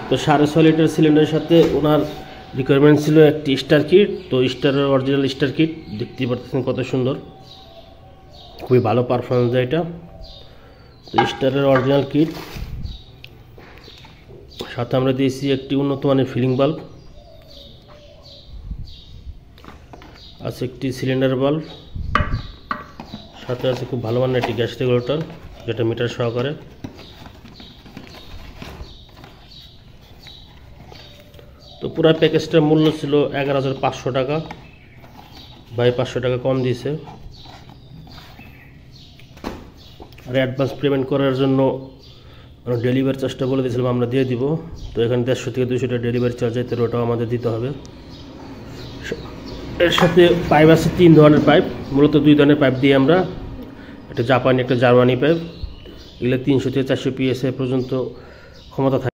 তো 6.5 লিটার সিলিন্ডারের সাথে ওনার রিকোয়ারমেন্ট ছিল একটি স্টার কিট। তো স্টারের অরিজিনাল স্টার কিট দেখতেই পাচ্ছেন কত সুন্দর, খুবই ভালো পারফরমেন্স দেয় এটা। তো স্টারের অরিজিনাল কিট সাথে আমরা দিয়েছি একটি উন্নত মানের ফিলিং বাল্ব, আছে একটি সিলিন্ডার বাল্ব, সাথে আছে খুব ভালো মানের একটি গ্যাস রেগুলেটর যেটা মিটার সহকারে। তো পুরো প্যাকেজটার মূল্য ছিল 11,500 টাকা, ভাই 500 টাকা কম দিয়েছে। আর অ্যাডভান্স পেমেন্ট করার জন্য ডেলিভারি চার্জটা বলে দিয়েছিলাম আমরা দিয়ে দিব। তো এখানে 150 থেকে 200 টাকা ডেলিভারি চার্জ আছে, ওটাও আমাদের দিতে হবে। এর সাথে পাইপ আছে 3 ধরনের পাইপ, মূলত 2 ধরনের পাইপ দিয়ে আমরা, একটা জাপানি একটা জার্মানি পাইপ। এগুলো 300 থেকে 400 PSI পর্যন্ত ক্ষমতা থাকে।